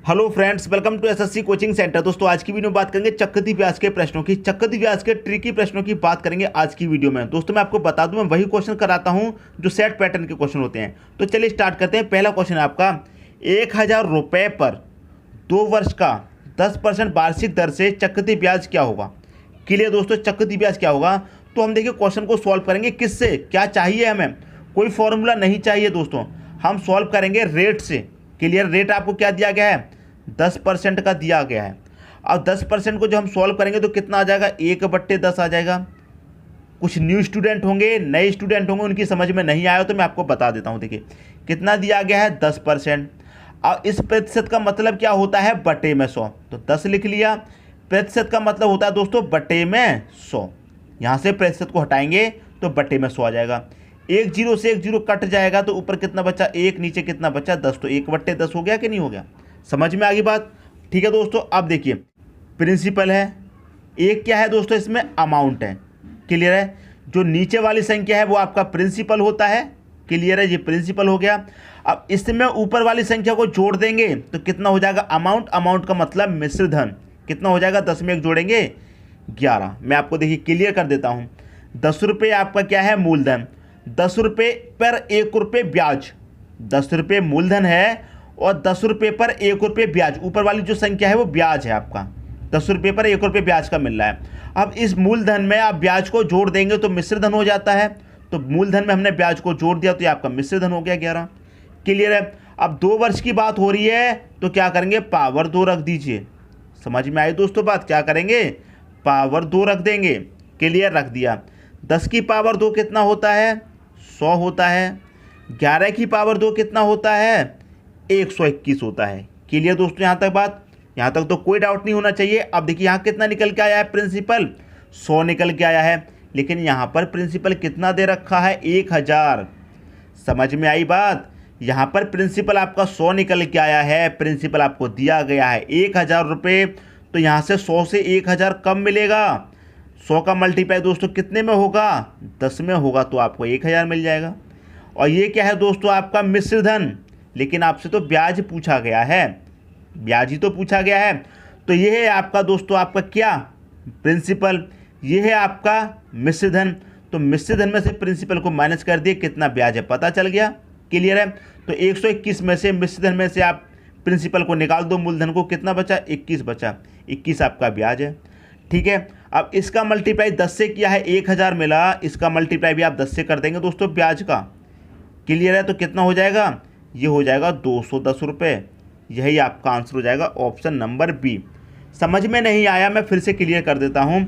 Hello friends, welcome to SSC coaching centre. दोस्तों आज की वीडियो में बात करेंगे चक्रवृद्धि ब्याज के प्रश्नों की। चक्रवृद्धि ब्याज के ट्रिकी प्रश्नों की बात करेंगे आज की वीडियो में। दोस्तों मैं आपको बता दूं, मैं वही क्वेश्चन कराता हूं जो सेट पैटर्न के क्वेश्चन होते हैं। तो चलिए स्टार्ट करते हैं। पहला क्वेश्चन है आपका, 1,000 रुपये पर 2 वर्ष का 10% वार्षिक दर से चक्रवृद्धि ब्याज क्या होगा। क्लियर दोस्तों, चक्रवृद्धि ब्याज क्या होगा। तो हम देखिए क्वेश्चन को सॉल्व करेंगे किससे, क्या चाहिए हमें, कोई फॉर्मूला नहीं चाहिए दोस्तों, हम सॉल्व करेंगे रेट से। क्लियर, रेट आपको क्या दिया गया है, 10% का दिया गया है। अब 10% को जो हम सॉल्व करेंगे तो कितना आ जाएगा, 1/10 आ जाएगा। कुछ न्यू स्टूडेंट होंगे, नए स्टूडेंट होंगे, उनकी समझ में नहीं आया तो मैं आपको बता देता हूँ। देखिए कितना दिया गया है, 10%। अब इस प्रतिशत का मतलब क्या होता है, बटे में 100, तो 10 लिख लिया। प्रतिशत का मतलब होता है दोस्तों बटे में 100। यहाँ से प्रतिशत को हटाएंगे तो बटे में 100 आ जाएगा। 1 0 से 1 0 कट जाएगा तो ऊपर कितना बचा, 1, नीचे कितना बचा, 10। तो 1/10 हो गया कि नहीं हो गया, समझ में आ गई बात। ठीक है दोस्तों, अब देखिए प्रिंसिपल है, एक क्या है दोस्तों इसमें अमाउंट है। क्लियर है, जो नीचे वाली संख्या है वो आपका प्रिंसिपल होता है। क्लियर है, ये प्रिंसिपल हो गया। अब इसमें ऊपर वाली संख्या को जोड़ देंगे तो कितना हो जाएगा, अमाउंट। अमाउंट का मतलब मिश्र धन। कितना हो जाएगा, 10 में 1 जोड़ेंगे 11। मैं आपको देखिए क्लियर कर देता हूँ। 10 रुपये आपका क्या है, मूलधन। 10 रुपये पर 1 रुपये ब्याज। 10 रुपये मूलधन है और 10 रुपये पर 1 रुपये ब्याज। ऊपर वाली जो संख्या है वो ब्याज है आपका। 10 रुपये पर 1 रुपये ब्याज का मिल रहा है। अब इस मूलधन में आप ब्याज को जोड़ देंगे तो मिश्र धन हो जाता है। तो मूलधन में हमने ब्याज को जोड़ दिया तो ये आपका मिश्र धन हो गया 11। क्लियर है। अब 2 वर्ष की बात हो रही है तो क्या करेंगे, पावर 2 रख दीजिए। समझ में आई दोस्तों बात, क्या करेंगे, पावर 2 रख देंगे। क्लियर, रख दिया। 10 की पावर 2 कितना होता है, 100 होता है। 11 की पावर 2 कितना होता है, 121 होता है। क्लियर दोस्तों, यहाँ तक बात, यहाँ तक तो कोई डाउट नहीं होना चाहिए। अब देखिए यहाँ कितना निकल के आया है, प्रिंसिपल 100 निकल के आया है, लेकिन यहाँ पर प्रिंसिपल कितना दे रखा है, 1000। समझ में आई बात, यहाँ पर प्रिंसिपल आपका 100 निकल के आया है, प्रिंसिपल आपको दिया गया है 1000 रुपये। तो यहाँ से 100 से 1000 कम मिलेगा। 100 का मल्टीप्लाई दोस्तों कितने में होगा, 10 में होगा, तो आपको 1000 मिल जाएगा। और ये क्या है दोस्तों, आपका मिश्र धन। लेकिन आपसे तो ब्याज पूछा गया है, ब्याज ही तो पूछा गया है। तो ये है आपका दोस्तों, आपका क्या, प्रिंसिपल। ये है आपका मिश्र धन। तो मिश्र धन में से प्रिंसिपल को माइनस कर दिए, कितना ब्याज है पता चल गया। क्लियर है। तो 121 में से मिश्र धन में से आप प्रिंसिपल को निकाल दो, मूलधन को कितना बचा, 21 बचा। 21 आपका ब्याज है। ठीक है। अब इसका मल्टीप्लाई 10 से किया है, 1000 मिला। इसका मल्टीप्लाई भी आप 10 से कर देंगे दोस्तों ब्याज का। क्लियर है। तो कितना हो जाएगा, ये हो जाएगा 210 रुपये। यही आपका आंसर हो जाएगा, ऑप्शन नंबर बी। समझ में नहीं आया मैं फिर से क्लियर कर देता हूँ।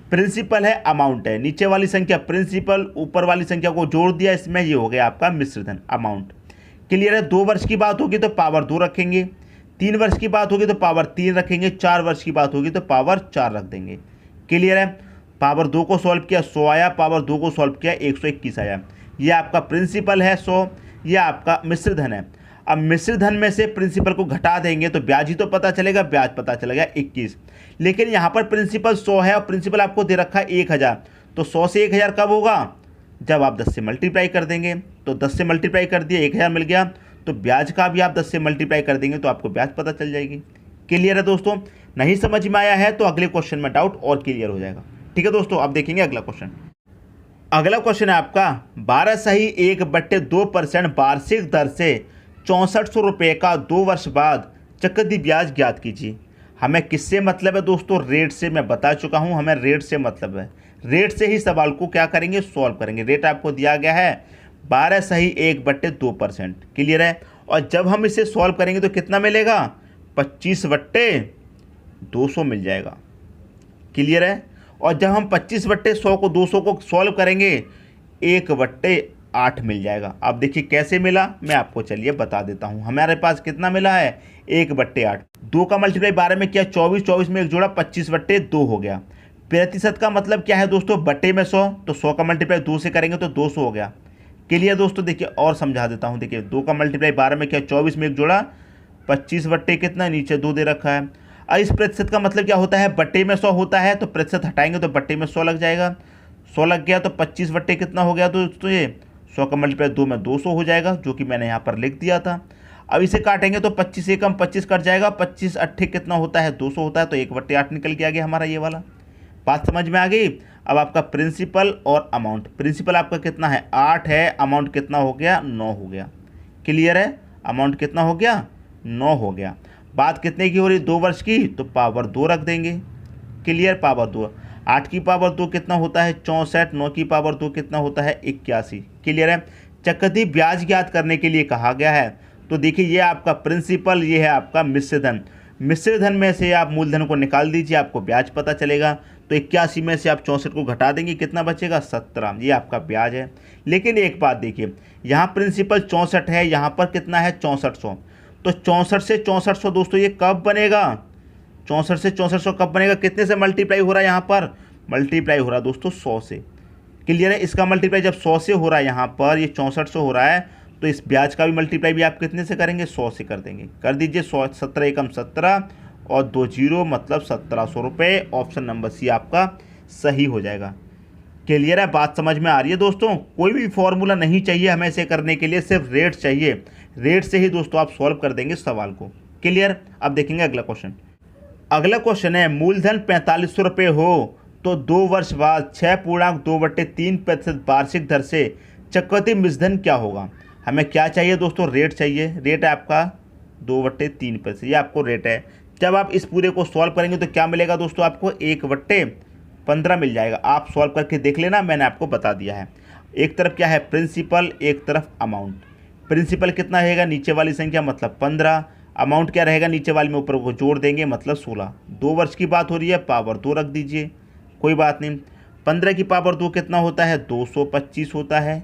प्रिंसिपल है, अमाउंट है, नीचे वाली संख्या प्रिंसिपल, ऊपर वाली संख्या को जोड़ दिया इसमें, ये हो गया आपका मिश्रधन, अमाउंट। क्लियर है। 2 वर्ष की बात होगी तो पावर 2 रखेंगे, 3 वर्ष की बात होगी तो पावर 3 रखेंगे, 4 वर्ष की बात होगी तो पावर 4 रख देंगे। क्लियर है। पावर 2 को सॉल्व किया 100 आया, पावर 2 को सॉल्व किया 121 आया। ये आपका प्रिंसिपल है 100, ये आपका मिश्र धन है। अब मिश्र धन में से प्रिंसिपल को घटा देंगे तो ब्याज ही तो पता चलेगा, ब्याज पता चलेगा 21। लेकिन यहाँ पर प्रिंसिपल 100 है और प्रिंसिपल आपको दे रखा है 1000। तो 100 से 1000 कब होगा, जब आप 10 से मल्टीप्लाई कर देंगे। तो 10 से मल्टीप्लाई कर दिया, 1000 मिल गया। तो ब्याज का भी आप 10 से मल्टीप्लाई कर देंगे तो आपको ब्याज पता चल जाएगी। क्लियर है दोस्तों। नहीं समझ में आया है तो अगले क्वेश्चन में डाउट और क्लियर हो जाएगा। ठीक है दोस्तों, अब देखेंगे अगला क्वेश्चन। अगला क्वेश्चन है आपका, 12 सही 1/2% वार्षिक दर से 6400 रुपये का 2 वर्ष बाद चक्रवृद्धि ब्याज ज्ञात कीजिए। हमें किससे मतलब है दोस्तों, रेट से। मैं बता चुका हूं, हमें रेट से मतलब है। रेट से ही सवाल को क्या करेंगे, सॉल्व करेंगे। रेट आपको दिया गया है 12 सही 1/2%। क्लियर है। और जब हम इसे सॉल्व करेंगे तो कितना मिलेगा, 25/200 मिल जाएगा। क्लियर है। और जब हम 25/100 को 200 को सॉल्व करेंगे 1/8 मिल जाएगा। अब देखिए कैसे मिला, मैं आपको चलिए बता देता हूँ। हमारे पास कितना मिला है, 1/8। 2 का मल्टीप्लाई 12 में किया 24, 24 में 1 जोड़ा 25/2 हो गया। प्रतिशत का मतलब क्या है दोस्तों, बटे में 100। तो 100 का मल्टीप्लाई 2 से करेंगे तो 200 हो गया। क्लियर दोस्तों। देखिए और समझा देता हूँ। देखिए 2 का मल्टीप्लाई 12 में किया 24 में 1 जोड़ा 25 कितना, नीचे 2 दे रखा है। अब इस प्रतिशत का मतलब क्या होता है, बटे में 100 होता है। तो प्रतिशत हटाएंगे तो बटे में 100 लग जाएगा। 100 लग गया तो 25 कितना हो गया दोस्तों, ये 100 का मल्टीप्लाई 2 में 200 हो जाएगा, जो कि मैंने यहाँ पर लिख दिया था। अब इसे काटेंगे तो 25 से कम 25 कट जाएगा, 25 अट्ठे कितना होता है 200 होता है, तो 1/8 निकल के आ गया हमारा ये वाला। बात समझ में आ गई। अब आपका प्रिंसिपल और अमाउंट, प्रिंसिपल आपका कितना है 8 है, अमाउंट कितना हो गया 9 हो गया। क्लियर है, अमाउंट कितना हो गया 9 हो गया। बात कितने की हो रही 2 वर्ष की, तो पावर 2 रख देंगे। क्लियर, पावर 2, 8 की पावर 2 कितना होता है 64, 9 की पावर 2 कितना होता है 81। क्लियर है। चक्रवृद्धि ब्याज ज्ञात करने के लिए कहा गया है, तो देखिए ये आपका प्रिंसिपल, ये है आपका मिश्र धन। मिश्र धन में से आप मूलधन को निकाल दीजिए, आपको ब्याज पता चलेगा। तो 81 में से आप 64 को घटा देंगे, कितना बचेगा 17, ये आपका ब्याज है। लेकिन एक बात देखिए, यहाँ प्रिंसिपल 64 है, यहाँ पर कितना है 6400, तो 64 से 6400 दोस्तों ये कब बनेगा, 64 से 6400 कब बनेगा, कितने से मल्टीप्लाई हो रहा है यहाँ पर, मल्टीप्लाई हो रहा है दोस्तों 100 से। क्लियर है, इसका मल्टीप्लाई जब 100 से हो रहा है, यहाँ पर ये 6400 हो रहा है, तो इस ब्याज का भी मल्टीप्लाई भी आप कितने से करेंगे 100 से कर देंगे। कर दीजिए 100, 17 एकम 17 और 2 जीरो मतलब 1700 रुपये। ऑप्शन नंबर सी आपका सही हो जाएगा। क्लियर है, बात समझ में आ रही है दोस्तों। कोई भी फॉर्मूला नहीं चाहिए हमें इसे करने के लिए, सिर्फ रेट चाहिए, रेट से ही दोस्तों आप सॉल्व कर देंगे सवाल को। क्लियर। अब देखेंगे अगला क्वेश्चन। अगला क्वेश्चन है मूलधन 4500 रुपये हो तो 2 वर्ष बाद 6.2/3% वार्षिक दर से चक्रवृद्धि मिश्रधन क्या होगा। हमें क्या चाहिए दोस्तों, रेट चाहिए। रेट है आपका 2/3%, ये आपको रेट है। जब आप इस पूरे को सॉल्व करेंगे तो क्या मिलेगा दोस्तों, आपको 1/15 मिल जाएगा। आप सॉल्व करके देख लेना, मैंने आपको बता दिया है। एक तरफ क्या है प्रिंसिपल, एक तरफ अमाउंट। प्रिंसिपल कितना रहेगा, नीचे वाली संख्या मतलब 15, अमाउंट क्या रहेगा नीचे वाले में ऊपर को जोड़ देंगे मतलब 16। 2 वर्ष की बात हो रही है, पावर 2 रख दीजिए, कोई बात नहीं। 15 की पावर 2 कितना होता है 225 होता है।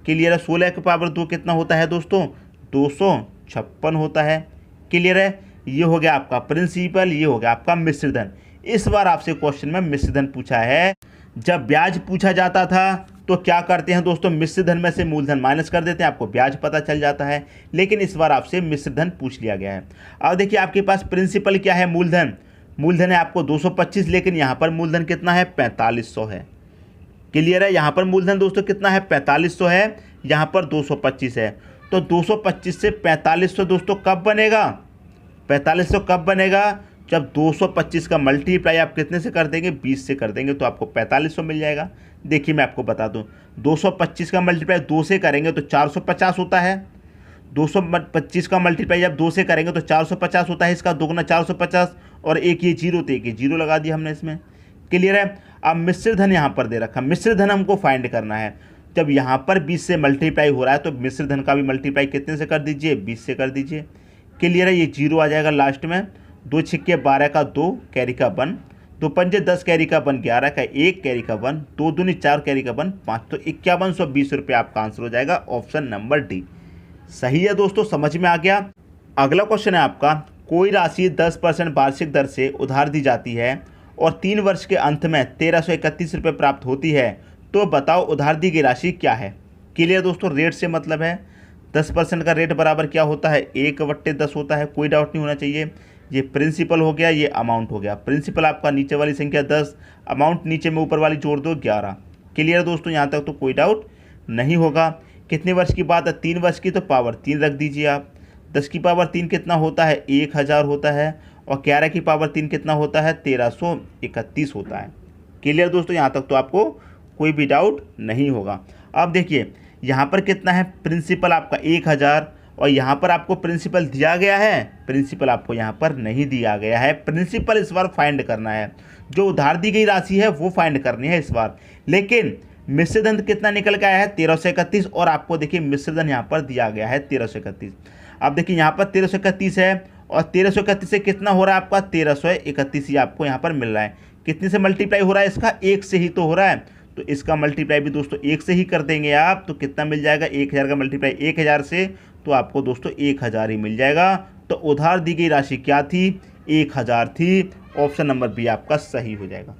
क्लियर है। 16 की पावर 2 कितना होता है दोस्तों 256 होता है। क्लियर है। ये हो गया आपका प्रिंसिपल, ये हो गया आपका मिश्रधन। इस बार आपसे क्वेश्चन में मिश्रधन पूछा है। जब ब्याज पूछा जाता था तो क्या करते हैं दोस्तों, मिश्रधन में से मूलधन माइनस कर देते हैं, आपको ब्याज पता चल जाता है। लेकिन इस बार आपसे मिश्रधन पूछ लिया गया है। अब देखिए आपके पास प्रिंसिपल क्या है, मूलधन, मूलधन है आपको 225, लेकिन यहाँ पर मूलधन कितना है 4500 है। क्लियर है। यहाँ पर मूलधन दोस्तों कितना है 4500 है, यहाँ पर 225 है। तो 225 से 4500 दोस्तों कब बनेगा, 4500 कब बनेगा, जब 225 का मल्टीप्लाई आप कितने से कर देंगे 20 से कर देंगे, तो आपको 4500 मिल जाएगा। देखिए मैं आपको बता दूं, 225 का मल्टीप्लाई 2 से करेंगे तो 450 होता है। 225 का मल्टीप्लाई जब 2 से करेंगे तो 450 होता है, इसका दोगुना 450 और एक ये जीरो, तो एक ये जीरो लगा दिया हमने इसमें। क्लियर है। अब मिश्रधन यहाँ पर दे रखा, मिश्रधन हमको फाइंड करना है। जब यहाँ पर 20 से मल्टीप्लाई हो रहा है तो मिश्रधन का भी मल्टीप्लाई कितने से कर दीजिए 20 से कर दीजिए। क्लियर है। ये जीरो आ जाएगा लास्ट में, 2 छिक्के 12 का 2 कैरी का 1, 2 पंजे 10 कैरी का 1 11 का 1 कैरी का 1, 2 दूनी 4 कैरी का 1 5, तो 5120 रुपये आपका आंसर हो जाएगा। ऑप्शन नंबर डी सही है दोस्तों, समझ में आ गया। अगला क्वेश्चन है आपका, कोई राशि 10% वार्षिक दर से उधार दी जाती है और 3 वर्ष के अंत में 1331 रुपये प्राप्त होती है, तो बताओ उधार दी गई राशि क्या है। क्लियर दोस्तों, रेट से मतलब है 10% का रेट बराबर क्या होता है 1/10 होता है, कोई डाउट नहीं होना चाहिए। ये प्रिंसिपल हो गया, ये अमाउंट हो गया। प्रिंसिपल आपका नीचे वाली संख्या 10, अमाउंट नीचे में ऊपर वाली जोड़ दो 11। क्लियर दोस्तों, यहाँ तक तो कोई डाउट नहीं होगा। कितने वर्ष की बात है 3 वर्ष की, तो पावर 3 रख दीजिए आप। 10 की पावर 3 कितना होता है 1000 होता है, और 11 की पावर 3 कितना होता है 1331 होता है। क्लियर दोस्तों, यहाँ तक तो आपको कोई भी डाउट नहीं होगा। अब देखिए यहाँ पर कितना है प्रिंसिपल आपका 1000, और यहाँ पर आपको प्रिंसिपल दिया गया है, प्रिंसिपल आपको यहाँ पर नहीं दिया गया है। प्रिंसिपल इस बार फाइंड करना है, जो उधार दी गई राशि है वो फाइंड करनी है इस बार। लेकिन मिश्रधन कितना निकल के आया है 1331, और आपको देखिए मिश्रधन यहाँ पर दिया गया है 1331। अब देखिए यहाँ पर 1331 है, और 1331 से कितना हो रहा है आपका 1331 ही आपको यहाँ पर मिल रहा है। कितने से मल्टीप्लाई हो रहा है इसका, 1 से ही तो हो रहा है, तो इसका मल्टीप्लाई भी दोस्तों 1 से ही कर देंगे आप, तो कितना मिल जाएगा 1000 का मल्टीप्लाई 1000 से, तो आपको दोस्तों 1000 ही मिल जाएगा। तो उधार दी गई राशि क्या थी 1000 थी। ऑप्शन नंबर बी आपका सही हो जाएगा।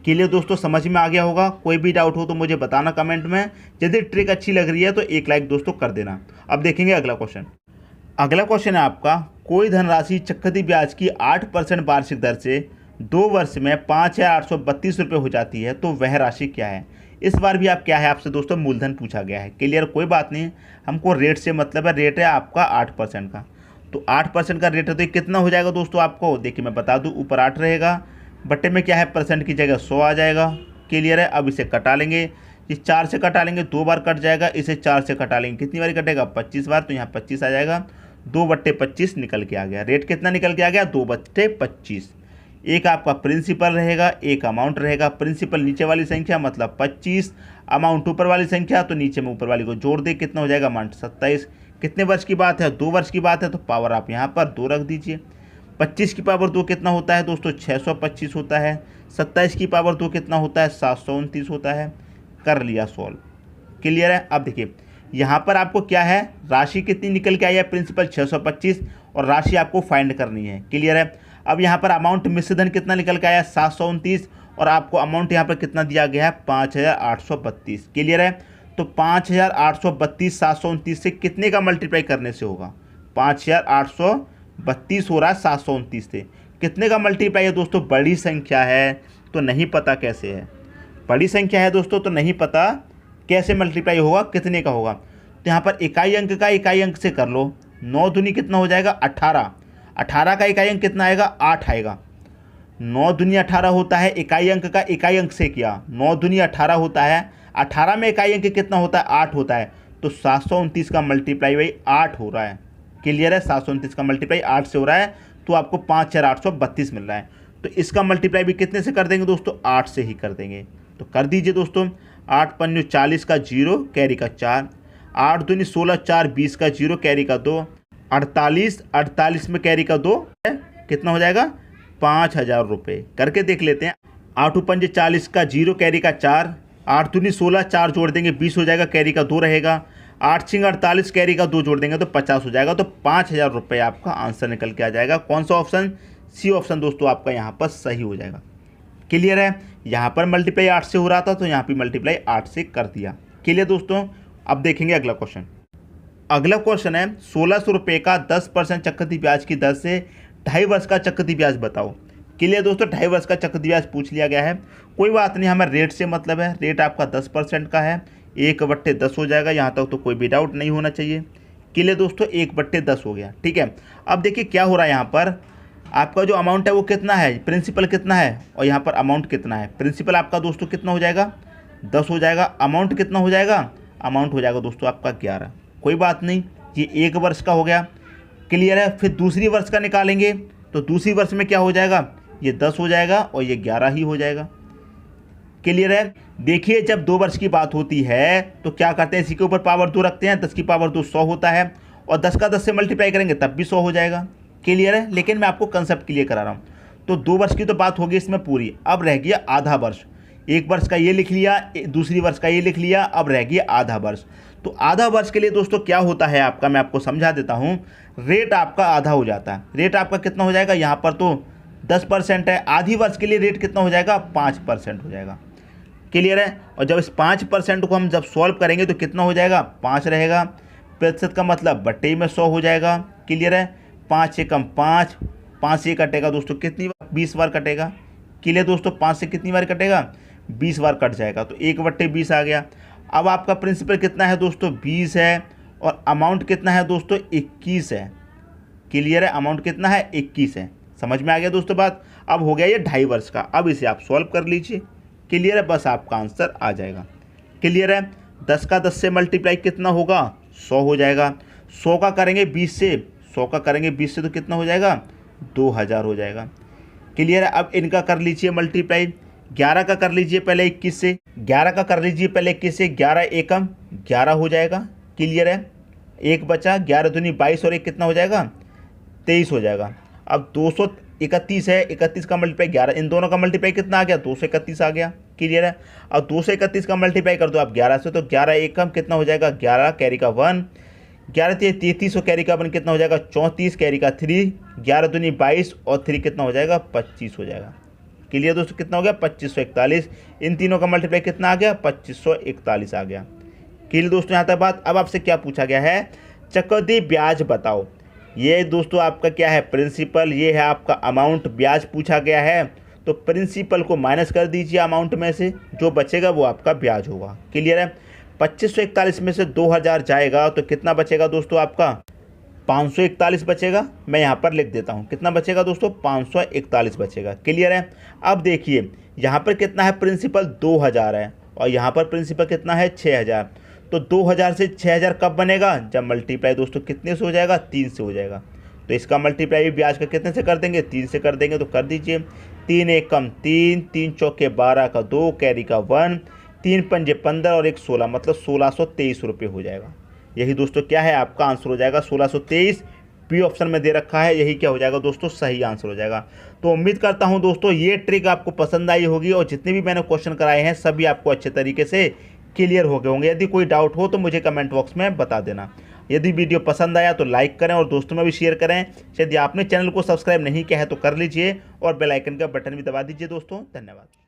क्लियर दोस्तों, समझ में आ गया होगा। कोई भी डाउट हो तो मुझे बताना कमेंट में। यदि ट्रिक अच्छी लग रही है तो एक लाइक दोस्तों कर देना। अब देखेंगे अगला क्वेश्चन। अगला क्वेश्चन है आपका, कोई धनराशि चक्रवृद्धि ब्याज की 8% वार्षिक दर से 2 वर्ष में 5832 रुपये हो जाती है, तो वह राशि क्या है। इस बार भी आप क्या है आपसे दोस्तों मूलधन पूछा गया है। क्लियर, कोई बात नहीं, हमको रेट से मतलब है। रेट है आपका 8% का, तो 8% का रेट है तो ये कितना हो जाएगा दोस्तों आपको देखिए मैं बता दूं, ऊपर 8 रहेगा, बट्टे में क्या है परसेंट की जगह 100 आ जाएगा। क्लियर है, अब इसे कटा लेंगे, इस 4 से कटा लेंगे, 2 बार कट जाएगा, इसे 4 से कटा लेंगे, कितनी बार कटेगा 25 बार, तो यहाँ 25 आ जाएगा, 2/25 निकल के आ गया। रेट कितना निकल के आ गया 2/25। एक आपका प्रिंसिपल रहेगा, एक अमाउंट रहेगा। प्रिंसिपल नीचे वाली संख्या मतलब 25, अमाउंट ऊपर वाली संख्या तो नीचे में ऊपर वाली को जोड़ दे, कितना हो जाएगा अमाउंट 27। कितने वर्ष की बात है 2 वर्ष की बात है, तो पावर आप यहाँ पर 2 रख दीजिए। 25 की पावर 2 कितना होता है दोस्तों 625 होता है। 27 की पावर 2 कितना होता है 729 होता है। कर लिया सॉल्व। क्लियर है, अब देखिए यहाँ पर आपको क्या है राशि कितनी निकल के आई है, प्रिंसिपल 625 और राशि आपको फाइंड करनी है। क्लियर है, अब यहाँ पर अमाउंट मिश्रधन कितना निकल के आया 729 और आपको अमाउंट यहाँ पर कितना दिया गया है 5832। क्लियर है, तो 5832 729 से कितने का मल्टीप्लाई करने से होगा 5832 हो रहा है 729 से, कितने का मल्टीप्लाई है दोस्तों, बड़ी संख्या है तो नहीं पता कैसे है, बड़ी संख्या है दोस्तों तो नहीं पता कैसे मल्टीप्लाई होगा, कितने का होगा। तो यहाँ पर इकाई अंक का इकाई अंक से कर लो, 9 दूनी कितना हो जाएगा 18, 18 का इकाई अंक कितना आएगा 8 आएगा। 9 दूनी 18 होता है, इकाई अंक का इकाई अंक से किया, 9 दूनी 18 होता है, 18 में इकाई अंक कितना होता है 8 होता है, तो 729 का मल्टीप्लाई भाई 8 हो रहा है। क्लियर है, 729 का मल्टीप्लाई 8 से हो रहा है, तो आपको 5832 मिल रहा है। तो इसका मल्टीप्लाई भी कितने से कर देंगे दोस्तों 8 से ही कर देंगे, तो कर दीजिए दोस्तों। 8 पंजे 40 का 0 कैरी का 4, 8 दूनी 16 4 20 का 0 कैरी का 2, 48 में कैरी का 2 कितना हो जाएगा 5000 रुपये। करके देख लेते हैं। 8 पंजे 40 का 0 कैरी का 4, 8 दूनी 16 4 जोड़ देंगे 20 हो जाएगा, कैरी का 2 रहेगा, 8 छिंग 48 कैरी का 2 जोड़ देंगे तो 50 हो जाएगा। तो 5000 रुपये आपका आंसर निकल के आ जाएगा। कौन सा ऑप्शन, सी ऑप्शन दोस्तों आपका यहाँ पर सही हो जाएगा। क्लियर है, यहाँ पर मल्टीप्लाई 8 से हो रहा था तो यहाँ पे मल्टीप्लाई 8 से कर दिया। क्लियर दोस्तों, अब देखेंगे अगला क्वेश्चन। अगला क्वेश्चन है 1600 रुपये का 10% चक्रवृद्धि ब्याज की दर से 2.5 वर्ष का चक्रवृद्धि ब्याज बताओ। क्लियर दोस्तों, 2.5 वर्ष का चक्रवृद्धि ब्याज पूछ लिया गया है। कोई बात नहीं, हमें रेट से मतलब है, रेट आपका 10% का है, 1/10 हो जाएगा, यहाँ तक तो कोई भी डाउट नहीं होना चाहिए। क्लियर दोस्तों, 1/10 हो गया। ठीक है, अब देखिए क्या हो रहा है, यहाँ पर आपका जो अमाउंट है वो कितना है, प्रिंसिपल कितना है और यहाँ पर अमाउंट कितना है। प्रिंसिपल आपका दोस्तों कितना हो जाएगा 10 हो जाएगा, अमाउंट कितना हो जाएगा, अमाउंट हो जाएगा दोस्तों आपका 11। कोई बात नहीं, ये 1 वर्ष का हो गया। क्लियर है, फिर दूसरी वर्ष का निकालेंगे तो दूसरी वर्ष में क्या हो जाएगा, ये 10 हो जाएगा और ये 11 ही हो जाएगा। क्लियर है, देखिए जब 2 वर्ष की बात होती है तो क्या करते हैं, इसी के ऊपर पावर 2 रखते हैं, 10 की पावर 2 100 होता है और 10 का 10 से मल्टीप्लाई करेंगे तब भी 100 हो जाएगा। क्लियर है, लेकिन मैं आपको कंसेप्ट क्लियर करा रहा हूँ। तो 2 वर्ष की तो बात होगी इसमें पूरी, अब रह गया आधा वर्ष। 1 वर्ष का ये लिख लिया, दूसरी वर्ष का ये लिख लिया, अब रह गया आधा वर्ष। तो आधा वर्ष के लिए दोस्तों क्या होता है आपका, मैं आपको समझा देता हूँ। रेट आपका आधा हो जाता है, रेट आपका कितना हो जाएगा, यहाँ पर तो 10% है, आधी वर्ष के लिए रेट कितना हो जाएगा 5% हो जाएगा। क्लियर है, और जब इस 5% को हम जब सॉल्व करेंगे तो कितना हो जाएगा 5 रहेगा, प्रतिशत का मतलब बट्टे में 100 हो जाएगा। क्लियर है, 5 से कम 5, 5 से कटेगा दोस्तों कितनी बार 20 बार कटेगा। क्लियर दोस्तों, 5 से कितनी बार कटेगा 20 बार कट जाएगा, तो 1/20 आ गया। अब आपका प्रिंसिपल कितना है दोस्तों 20 है और अमाउंट कितना है दोस्तों 21 है। क्लियर है, अमाउंट कितना है 21 है। समझ में आ गया दोस्तों बात। अब हो गया ये 2.5 वर्ष का, अब इसे आप सॉल्व कर लीजिए। क्लियर है, बस आपका आंसर आ जाएगा। क्लियर है, 10 का 10 से मल्टीप्लाई कितना होगा 100 हो जाएगा, 100 का करेंगे 20 से, 100 का करेंगे 20 से तो कितना हो जाएगा 2000 हो जाएगा। क्लियर है, अब इनका कर लीजिए मल्टीप्लाई, 11 का कर लीजिए पहले 21 से, 11 का कर लीजिए पहले 21 से, 11 एकम 11 हो जाएगा। क्लियर है, 1 बचा, 11 दूनी 22 और 1 कितना हो जाएगा 23 हो जाएगा। अब 231 है, 31 का मल्टीप्लाई 11, इन दोनों का मल्टीप्लाई कितना आ गया 231 आ गया। क्लियर है, अब 231 का मल्टीप्लाई कर दो आप 11 से, तो 11 एकम कितना हो जाएगा 11 कैरी का 1, 11 33 और कैरी का 1 कितना हो जाएगा 34 कैरी का 3, 11 दूनी 22 और 3 कितना हो जाएगा 25 हो जाएगा। क्लियर दोस्तों, कितना हो गया 2541, इन तीनों का मल्टीप्लाई कितना आ गया 2541 आ गया। क्लियर दोस्तों, यहाँ तक बात। अब आपसे क्या पूछा गया है, चक्रवृद्धि ब्याज बताओ। ये दोस्तों आपका क्या है प्रिंसिपल, ये है आपका अमाउंट, ब्याज पूछा गया है। तो प्रिंसिपल को माइनस कर दीजिए अमाउंट में से, जो बचेगा वो आपका ब्याज होगा। क्लियर है। 2541 में से 2000 जाएगा तो कितना बचेगा दोस्तों आपका 541 बचेगा। मैं यहाँ पर लिख देता हूँ कितना बचेगा दोस्तों 541 बचेगा। क्लियर है। अब देखिए यहाँ पर कितना है प्रिंसिपल 2000 है और यहाँ पर प्रिंसिपल कितना है 6000। तो 2000 से 6000 कब बनेगा जब मल्टीप्लाई दोस्तों कितने से हो जाएगा 3 से हो जाएगा। तो इसका मल्टीप्लाई भी ब्याज का कितने से कर देंगे 3 से कर देंगे। तो कर दीजिए 3 एक कम 3, 3 चौके 12 का 2, कैरी का 1, 3 पंजे 15 और 1 16, मतलब 1623 रुपये हो जाएगा। यही दोस्तों क्या है आपका आंसर हो जाएगा 1623। बी ऑप्शन में दे रखा है, यही क्या हो जाएगा दोस्तों सही आंसर हो जाएगा। तो उम्मीद करता हूं दोस्तों ये ट्रिक आपको पसंद आई होगी और जितने भी मैंने क्वेश्चन कराए हैं सभी आपको अच्छे तरीके से क्लियर हो गए होंगे। यदि कोई डाउट हो तो मुझे कमेंट बॉक्स में बता देना। यदि वीडियो पसंद आया तो लाइक करें और दोस्तों में भी शेयर करें। यदि आपने चैनल को सब्सक्राइब नहीं किया है तो कर लीजिए और बेल आइकन का बटन भी दबा दीजिए दोस्तों। धन्यवाद।